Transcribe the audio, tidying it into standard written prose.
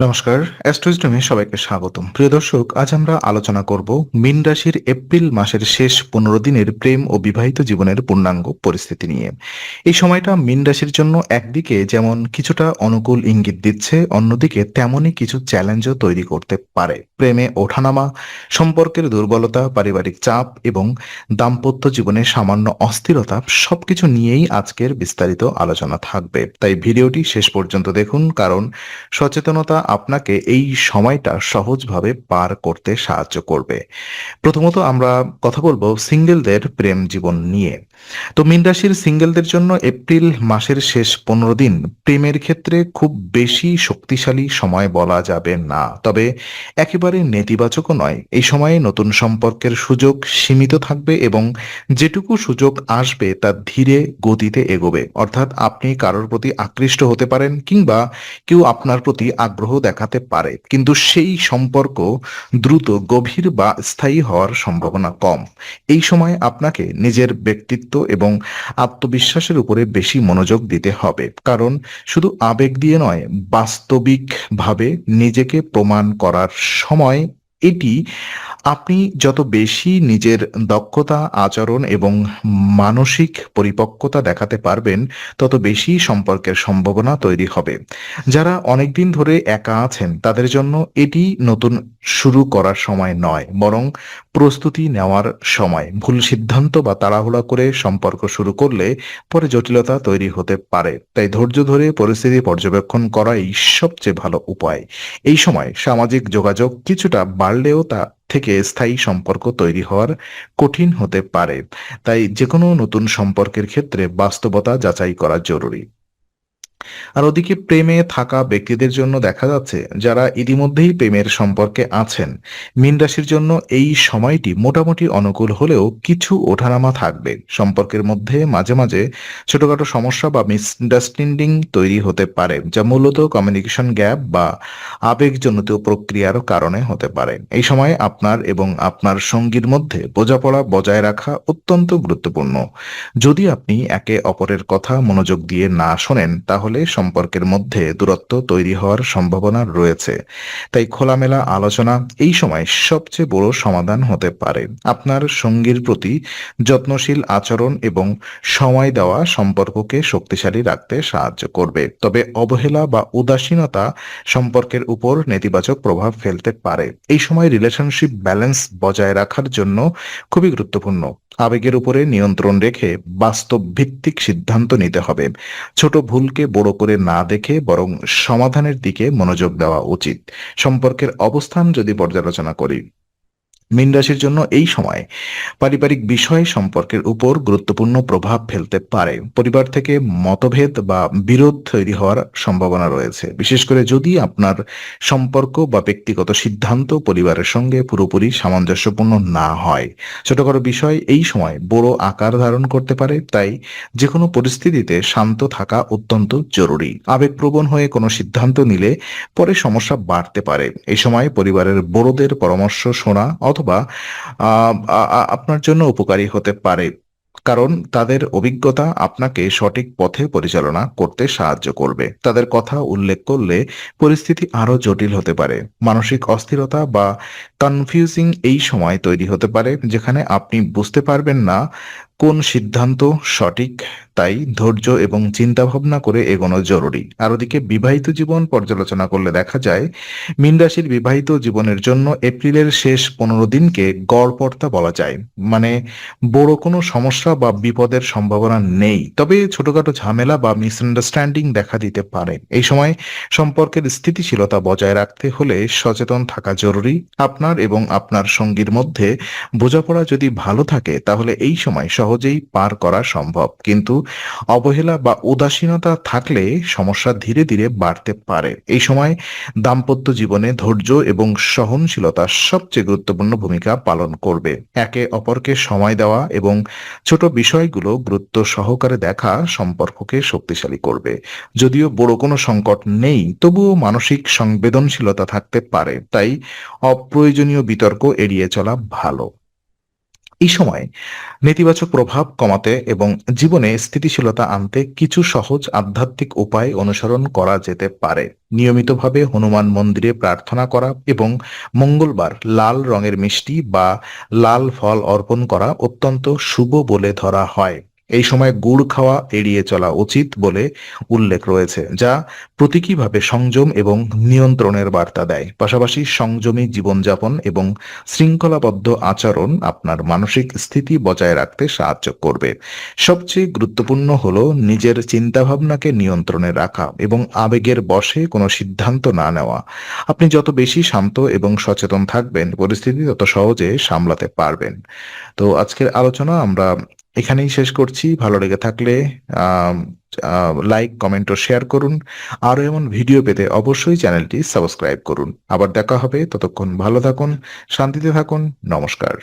নমস্কার, অ্যাস্ট্রোইজডমে সবাইকে স্বাগতম। প্রিয় দর্শক, আজ আমরা আলোচনা করব মীন রাশির এপ্রিল মাসের শেষ 15 দিনের প্রেম ও বিবাহিত জীবনের পূর্ণাঙ্গ পরিস্থিতি নিয়ে। এই সময়টা মীন রাশির জন্য একদিকে যেমন কিছুটা অনুকূল ইঙ্গিত দিচ্ছে, অন্যদিকে তেমনই কিছু চ্যালেঞ্জও তৈরি করতে পারে। প্রেমে ওঠানামা, সম্পর্কের দুর্বলতা, পারিবারিক চাপ এবং দাম্পত্য জীবনে সামান্য অস্থিরতা সবকিছু নিয়েই আজকের বিস্তারিত আলোচনা থাকবে। তাই ভিডিওটি শেষ পর্যন্ত দেখুন, কারণ সচেতনতা আপনাকে এই সময়টা সহজভাবে পার করতে সাহায্য করবে। প্রথমত আমরা কথা বলবো সিঙ্গেলদের প্রেম জীবন নিয়ে। তো মীন রাশির সিঙ্গেলদের জন্য এপ্রিল মাসের শেষ 15 দিন প্রেমের ক্ষেত্রে খুব বেশি শক্তিশালী সময় বলা যাবে না, তবে একেবারে নেতিবাচকও নয়। এই সময়ে নতুন সম্পর্কের সুযোগ সীমিত থাকবে এবং যেটুকু সুযোগ আসবে তা ধীরে গতিতে এগোবে। অর্থাৎ আপনি কারোর প্রতি আকৃষ্ট হতে পারেন কিংবা কেউ আপনার প্রতি আগ্রহ দেখাতে পারে, কিন্তু সেই সম্পর্ক দ্রুত গভীর বা স্থায়ী হওয়ার সম্ভাবনা কম। এই সময় আপনাকে নিজের ব্যক্তিত্ব এবং আত্মবিশ্বাসের উপরে বেশি মনোযোগ দিতে হবে, কারণ শুধু আবেগ দিয়ে নয়, বাস্তবিকভাবে নিজেকে প্রমাণ করার সময় এটি। আপনি যত বেশি নিজের দক্ষতা, আচরণ এবং মানসিক পরিপক্কতা দেখাতে পারবেন, তত বেশি সম্পর্কের সম্ভাবনা তৈরি হবে। যারা অনেকদিন ধরে একা আছেন তাদের জন্য এটি নতুন শুরু করার সময় নয়, বরং প্রস্তুতি নেওয়ার সময়। ভুল সিদ্ধান্ত বা তাড়াহুড়া করে সম্পর্ক শুরু করলে পরে জটিলতা তৈরি হতে পারে। তাই ধৈর্য ধরে পরিস্থিতি পর্যবেক্ষণ করাই সবচেয়ে ভালো উপায়। এই সময় সামাজিক যোগাযোগ কিছুটা বাড়লেও তা থেকে স্থায়ী সম্পর্ক তৈরি হওয়ার কঠিন হতে পারে। তাই যেকোনো নতুন সম্পর্কের ক্ষেত্রে বাস্তবতা যাচাই করা জরুরি। আর ওদিকে প্রেমে থাকা ব্যক্তিদের জন্য দেখা যাচ্ছে, যারা ইতিমধ্যেই প্রেমের সম্পর্কে আছেন, মীন রাশির জন্য এই সময়টি মোটামুটি অনুকূল হলেও কিছু ওঠানামা থাকবে। সম্পর্কের মধ্যে মাঝে মাঝে ছোটখাটো সমস্যা বা মিসআন্ডারস্ট্যান্ডিং তৈরি হতে পারে, যা মূলত কমিউনিকেশন গ্যাপ বা আবেগজনিত প্রক্রিয়ার কারণে হতে পারে। এই সময় আপনার এবং আপনার সঙ্গীর মধ্যে বোঝাপড়া বজায় রাখা অত্যন্ত গুরুত্বপূর্ণ। যদি আপনি একে অপরের কথা মনোযোগ দিয়ে না শোনেন, তাহলে সম্পর্কের মধ্যে দূরত্ব তৈরি হওয়ার সম্ভাবনা রয়েছে। তাই খোলামেলা আলোচনা এই সময় সবচেয়ে বড় সমাধান হতে পারে। আপনার সঙ্গীর প্রতি যত্নশীল আচরণ এবং সময় দেওয়া সম্পর্ককে শক্তিশালী রাখতে সাহায্য করবে, তবে অবহেলা বা উদাসীনতা সম্পর্কের উপর নেতিবাচক প্রভাব ফেলতে পারে। এই সময় রিলেশনশিপ ব্যালেন্স বজায় রাখার জন্য খুবই গুরুত্বপূর্ণ। আবেগের উপরে নিয়ন্ত্রণ রেখে বাস্তব ভিত্তিক সিদ্ধান্ত নিতে হবে। ছোট ভুলকে বড় করে না দেখে বরং সমাধানের দিকে মনোযোগ দেওয়া উচিত। সম্পর্কের অবস্থান যদি পর্যালোচনা করি, মীন রাশির জন্য এই সময় পারিবারিক বিষয় সম্পর্কের উপর গুরুত্বপূর্ণ প্রভাব ফেলতে পারে। পরিবার থেকে মতভেদ বা বিরোধ তৈরি হওয়ার সম্ভাবনা রয়েছে, বিশেষ করে যদি আপনার সম্পর্ক বা ব্যক্তিগত সিদ্ধান্ত পরিবারের সঙ্গে পুরোপুরি সামঞ্জস্যপূর্ণ না হয়। ছোটখাটো বিষয় এই সময় বড় আকার ধারণ করতে পারে, তাই যে কোনো পরিস্থিতিতে শান্ত থাকা অত্যন্ত জরুরি। আবেগপ্রবণ হয়ে কোনো সিদ্ধান্ত নিলে পরে সমস্যা বাড়তে পারে। এই সময় পরিবারের বড়দের পরামর্শ শোনা অথবা আপনার জন্য উপকারী হতে পারে, কারণ তাদের অভিজ্ঞতা আপনাকে সঠিক পথে পরিচালনা করতে সাহায্য করবে। তাদের কথা উল্লেখ করলে পরিস্থিতি আরো জটিল হতে পারে। মানসিক অস্থিরতা বা কনফিউজিং এই সময় তৈরি হতে পারে, যেখানে আপনি বুঝতে পারবেন না কোন সিদ্ধান্ত সঠিক। তাই ধৈর্য এবং চিন্তা ভাবনা করে এগোনো জরুরি। আর ওদিকে বিবাহিত জীবন পর্যালোচনা করলে দেখা যায়, মীন রাশির বিবাহিত জীবনের জন্য এপ্রিলের শেষ 15 দিনকে গড়পড়তা বলা যায়। মানে বড় কোনো সমস্যা বা বিপদের সম্ভাবনা নেই, তবে ছোটখাটো ঝামেলা বা মিসআন্ডারস্ট্যান্ডিং দেখা দিতে পারে। এই সময় সম্পর্কের স্থিতিশীলতা বজায় রাখতে হলে সচেতন থাকা জরুরি। আপনার এবং আপনার সঙ্গীর মধ্যে বোঝাপড়া যদি ভালো থাকে, তাহলে এই সময় সহজেই পার করা সম্ভব, কিন্তু অবহেলা বা উদাসীনতা থাকলে সমস্যা ধীরে ধীরে বাড়তে পারে। এই সময় দাম্পত্য জীবনে ধৈর্য এবং সহনশীলতা সবচেয়ে গুরুত্বপূর্ণ ভূমিকা পালন করবে। একে অপরকে সময় দেওয়া এবং ছোট বিষয়গুলো গুরুত্ব সহকারে দেখা সম্পর্ককে শক্তিশালী করবে। যদিও বড় কোনো সংকট নেই, তবুও মানসিক সংবেদনশীলতা থাকতে পারে, তাই অপ্রয়োজনীয় বিতর্ক এড়িয়ে চলা ভালো। এই সময় নেতিবাচক প্রভাব কমাতে এবং জীবনে স্থিতিশীলতা আনতে কিছু সহজ আধ্যাত্মিক উপায় অনুসরণ করা যেতে পারে। নিয়মিতভাবে হনুমান মন্দিরে প্রার্থনা করা এবং মঙ্গলবার লাল রঙের মিষ্টি বা লাল ফল অর্পণ করা অত্যন্ত শুভ বলে ধরা হয়। এই সময় গুড় খাওয়া এড়িয়ে চলা উচিত বলে উল্লেখ রয়েছে, যা প্রতীকীভাবে সংযম এবং নিয়ন্ত্রণের বার্তা দেয়। পাশাপাশি সংযমী জীবনযাপন এবং শৃঙ্খলাবদ্ধ আচরণ আপনার মানসিক স্থিতি বজায় রাখতে সাহায্য করবে। সবচেয়ে গুরুত্বপূর্ণ হলো নিজের চিন্তাভাবনাকে নিয়ন্ত্রণে রাখা এবং আবেগের বশে কোনো সিদ্ধান্ত না নেওয়া। আপনি যত বেশি শান্ত এবং সচেতন থাকবেন, পরিস্থিতি তত সহজে সামলাতে পারবেন। তো আজকের আলোচনা আমরা এখানেই শেষ করছি। ভালো লেগে থাকলে লাইক, কমেন্ট ও শেয়ার করুন। আরও এমন ভিডিও পেতে অবশ্যই চ্যানেলটি সাবস্ক্রাইব করুন। আবার দেখা হবে, ততক্ষণ ভালো থাকুন, শান্তিতে থাকুন। নমস্কার।